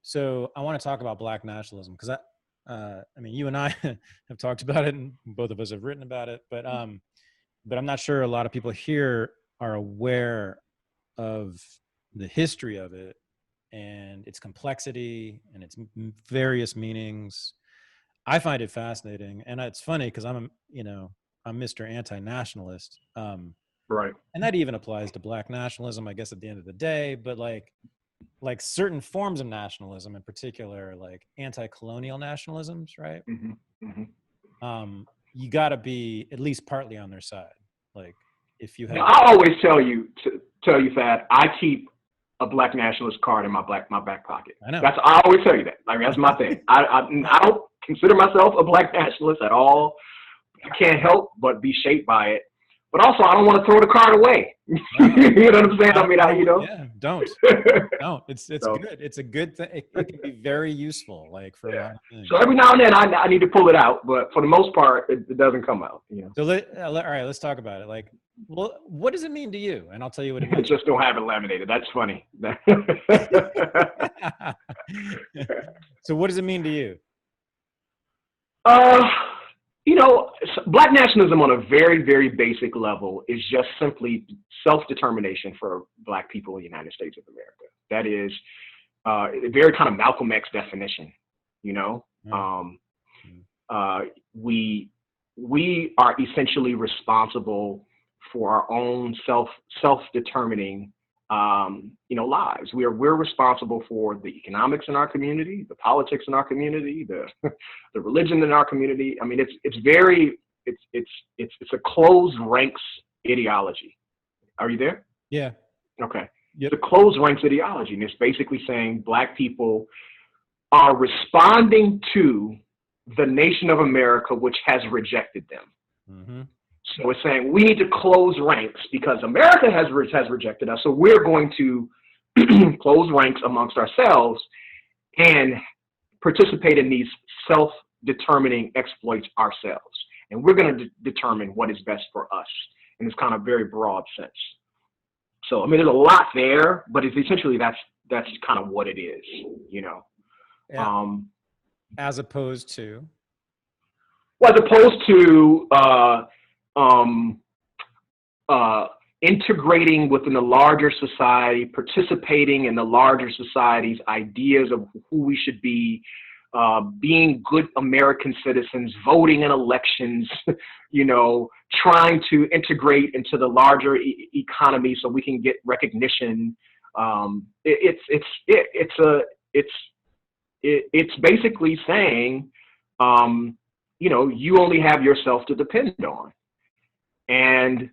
So I want to talk about Black nationalism because I mean, you and I have talked about it, and both of us have written about it. But I'm not sure a lot of people here are aware of the history of it and its complexity and its various meanings. I find it fascinating, and it's funny because I'm Mr. Anti-nationalist, Right. and that even applies to Black nationalism, I guess, at the end of the day. But like certain forms of nationalism in particular, like anti-colonial nationalisms, right? Mm-hmm. Mm-hmm. You got to be at least partly on their side. Like if you have, I always tell you, Thad, I keep a Black nationalist card in my back pocket. I know. I always tell you that. Like, that's my thing. I don't consider myself a Black nationalist at all. I can't help but be shaped by it. But also, I don't want to throw the card away. No. You know what I'm saying? I mean, Yeah, don't. It's So, good. It's a good thing. It can be very useful, like for a lot of things. So every now and then I need to pull it out, but for the most part, it doesn't come out. You know. So all right, let's talk about it. Like, well, what does it mean to you? And I'll tell you what it I means. just don't have it laminated. That's funny. So what does it mean to you? Black nationalism on a very, very basic level is just simply self-determination for Black people in the United States of America. That is a very kind of Malcolm X definition, you know. We are essentially responsible for our own self-determining lives. We're responsible for the economics in our community, the politics in our community, the religion in our community. I mean, it's a closed ranks ideology. Are you there? Yeah. Okay. Yep. It's a closed ranks ideology, and it's basically saying Black people are responding to the nation of America, which has rejected them. Mm-hmm. So it's saying we need to close ranks because America has rejected us. So we're going to close ranks amongst ourselves and participate in these self-determining exploits ourselves. And we're going to determine what is best for us in this kind of very broad sense. So, I mean, there's a lot there, but it's essentially that's kind of what it is, you know. Yeah. As opposed to? Well, as opposed to integrating within the larger society, participating in the larger society's ideas of who we should be, being good American citizens, voting in elections, trying to integrate into the larger economy so we can get recognition. It's basically saying, you only have yourself to depend on. And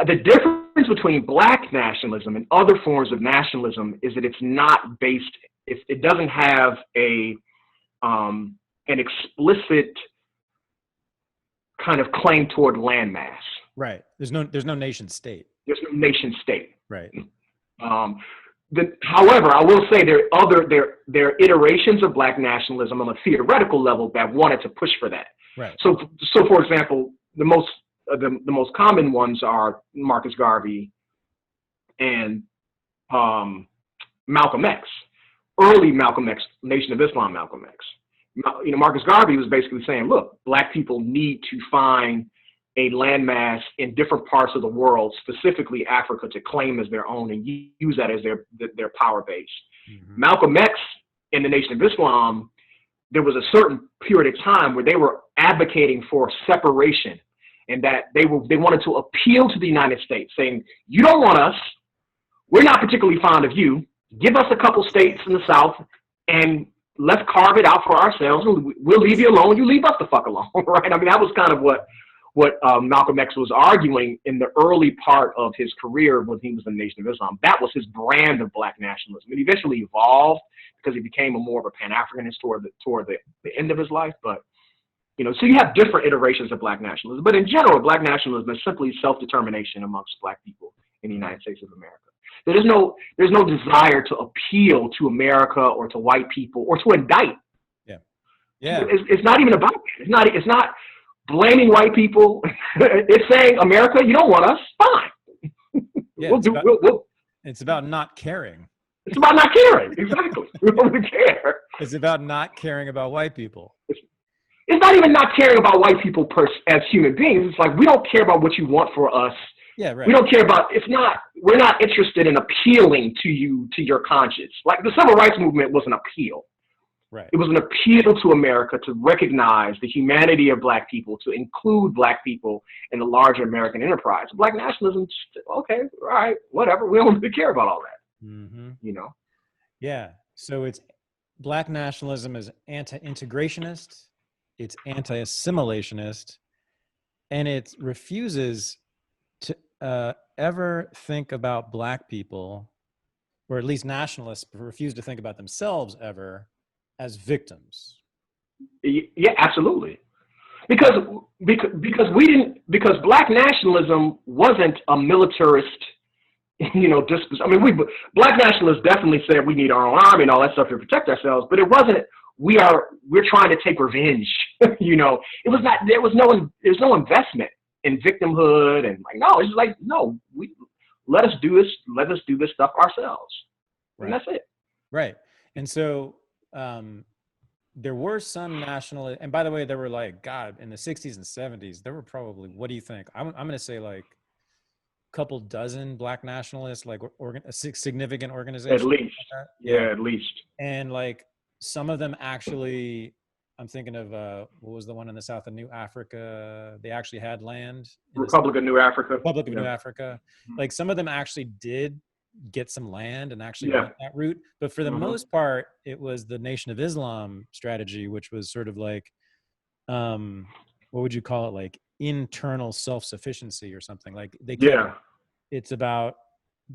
the difference between Black nationalism and other forms of nationalism is that it's not based, it doesn't have an explicit kind of claim toward landmass. Right. There's no nation state. There's no nation state. Right. However, I will say there are iterations of Black nationalism on a theoretical level that wanted to push for that. Right. So for example, the most common ones are Marcus Garvey and Malcolm X. Early Malcolm X, Nation of Islam Malcolm X. Marcus Garvey was basically saying, look, Black people need to find a landmass in different parts of the world, specifically Africa, to claim as their own and use that as their power base. Mm-hmm. Malcolm X and the Nation of Islam, there was a certain period of time where they were advocating for separation, and that they wanted to appeal to the United States, saying, you don't want us, we're not particularly fond of you, give us a couple states in the South, and let's carve it out for ourselves, and we'll leave you alone, you leave us the fuck alone, right? I mean, that was kind of what Malcolm X was arguing in the early part of his career when he was in the Nation of Islam. That was his brand of Black nationalism. It eventually evolved because he became more of a Pan-Africanist toward the end of his life. But, so you have different iterations of Black nationalism. But in general, Black nationalism is simply self-determination amongst Black people in the United States of America. There's no desire to appeal to America or to white people or to indict. Yeah. Yeah. It's not even about that. It's not blaming white people. It's saying, America, you don't want us, fine. Yeah, it's about not caring. It's about not caring. Exactly. We don't really care. It's about not caring about white people. It's not even not caring about white people as human beings. It's like, we don't care about what you want for us. Yeah, right. We don't care about, we're not interested in appealing to you, to your conscience. Like the civil rights movement was an appeal. Right. It was an appeal to America to recognize the humanity of Black people, to include Black people in the larger American enterprise. Black nationalism, okay, all right, whatever. We don't really care about all that, you know? Yeah. So it's Black nationalism is anti-integrationist, it's anti-assimilationist, and it refuses to ever think about Black people, or at least nationalists refuse to think about themselves ever as victims. Yeah, absolutely. Because Black nationalism wasn't a militarist, I mean, Black nationalists definitely said we need our own army and all that stuff to protect ourselves, but it wasn't, we're trying to take revenge. It was not, there's no investment in victimhood and like, no, it's just like, no, let us do this stuff ourselves. Right. And that's it. Right. And so, there were some nationalists, and by the way, there were like, God, in the 60s and 70s, there were probably, what do you think? I'm going to say like a couple dozen Black nationalists, like significant organizations. At least. Like yeah, at least. And like some of them actually, I'm thinking of, what was the one in the South of New Africa? They actually had land. Republic of New Africa. Republic of New Africa. Like some of them actually did get some land and actually went that route, but for the most part it was the Nation of Islam strategy, which was sort of like what would you call it, like internal self-sufficiency or something. Like it's about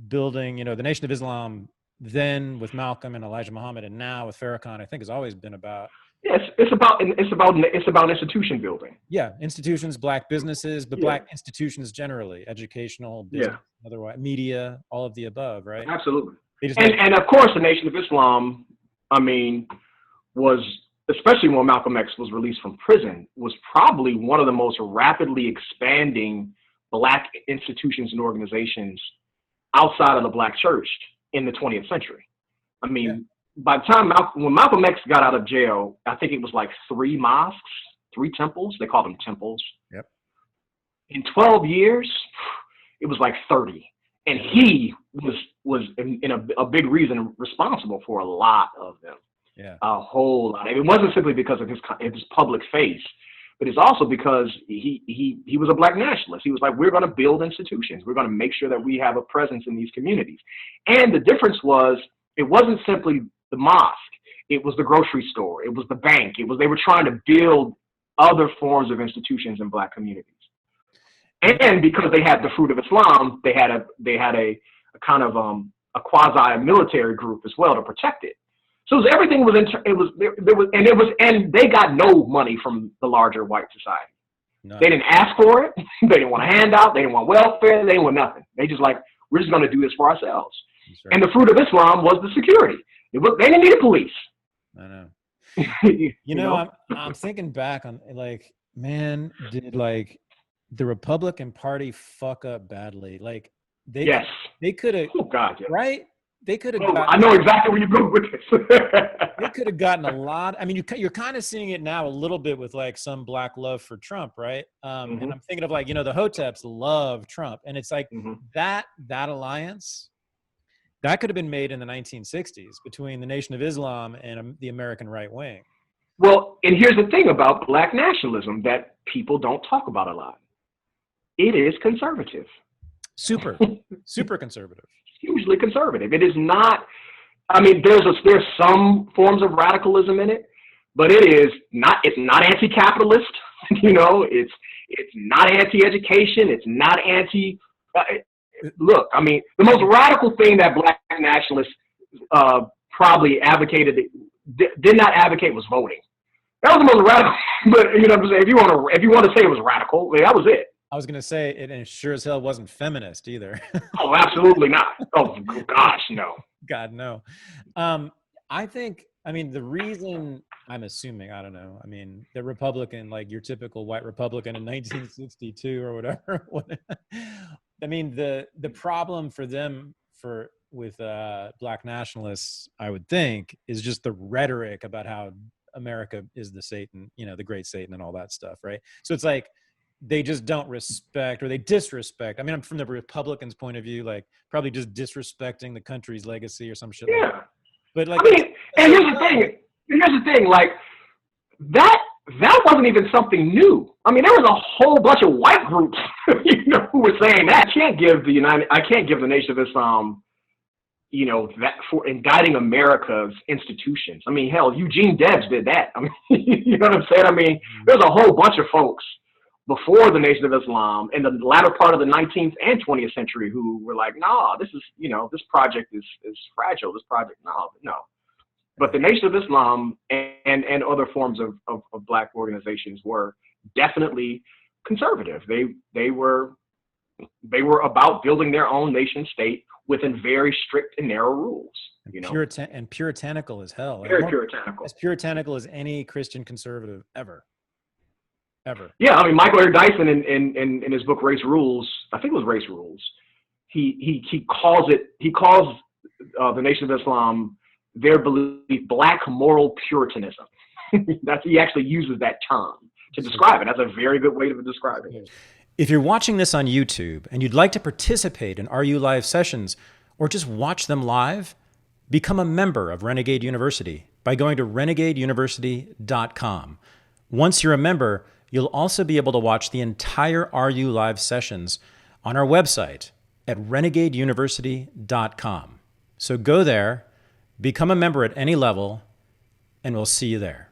building, the Nation of Islam then with Malcolm and Elijah Muhammad, and now with Farrakhan, I think has always been about it's about institution building. Yeah, institutions, Black businesses, but Black institutions generally, educational, business, otherwise, media, all of the above, right? Absolutely. And of course, the Nation of Islam, I mean, was, especially when Malcolm X was released from prison, was probably one of the most rapidly expanding Black institutions and organizations outside of the Black church in the 20th century. I mean, by the time when Malcolm X got out of jail, I think it was like 3 mosques, 3 temples. They called them temples. Yep. In 12 years, it was like 30. And he was in a big reason responsible for a lot of them. Yeah. A whole lot. And it wasn't simply because of his public face, but it's also because he was a Black nationalist. He was like, we're going to build institutions. We're going to make sure that we have a presence in these communities. And the difference was, it wasn't simply the mosque. It was the grocery store. It was the bank. They were trying to build other forms of institutions in Black communities. And because they had the fruit of Islam, they had a kind of a quasi military group as well to protect it. So everything was and they got no money from the larger white society. No. They didn't ask for it. They didn't want a handout. They didn't want welfare. They didn't want nothing. They just like, we're just going to do this for ourselves. Right. And the fruit of Islam was the security. They didn't need a police. I know. you know, I'm thinking back on, like, man, did like the Republican Party fuck up badly? Like they could have. Oh God, yeah. Right? They could have. I know exactly where you're going with this. They could have gotten a lot. I mean, you're kind of seeing it now a little bit with like some Black love for Trump, right? And I'm thinking of like, the Hoteps love Trump, and it's like that alliance. That could have been made in the 1960s between the Nation of Islam and the American right wing. Well, and here's the thing about Black nationalism that people don't talk about a lot. It is conservative. Super conservative. Hugely conservative. It is not, I mean, there's some forms of radicalism in it, but it's not anti-capitalist, it's not anti-education, it's not look, I mean, the most radical thing that Black nationalists probably did not advocate was voting. That was the most radical. But what I'm saying, if you want to say it was radical, that was it. I was going to say it sure as hell wasn't feminist either. Oh, absolutely not. Oh gosh, no. God, no. I think, the reason I'm assuming, I don't know, the Republican, like your typical white Republican in 1962 or whatever, the problem for them with Black nationalists, I would think, is just the rhetoric about how America is the Satan, you know, the great Satan and all that stuff, right? So it's like they just don't respect, or they disrespect. I mean, I'm from the Republicans' point of view, like probably just disrespecting the country's legacy or some shit like that. But like, I mean, and here's the thing, like that wasn't even something new. I mean, there was a whole bunch of white groups, you know, who were saying that. I can't give the Nation of Islam, you know, that for indicting America's institutions. I mean, hell, Eugene Debs did that. I mean, you know what I'm saying? I mean, there's a whole bunch of folks before the Nation of Islam in the latter part of the 19th and 20th century who were like, nah, this is, you know, this project is fragile. This project, no. But the Nation of Islam and other forms of Black organizations were definitely conservative. They were about building their own nation state within very strict and narrow rules. You know, puritanical as hell. Very puritanical. As puritanical as any Christian conservative ever. Yeah, I mean, Michael Eric Dyson in his book Race Rules, I think it was Race Rules. He calls the Nation of Islam their belief Black moral puritanism. He actually uses that term to describe it. That's a very good way to describe it. If you're watching this on YouTube and you'd like to participate in RU Live sessions or just watch them live, become a member of Renegade University by going to renegadeuniversity.com. Once you're a member, you'll also be able to watch the entire RU Live sessions on our website at renegadeuniversity.com. So go there, become a member at any level, and we'll see you there.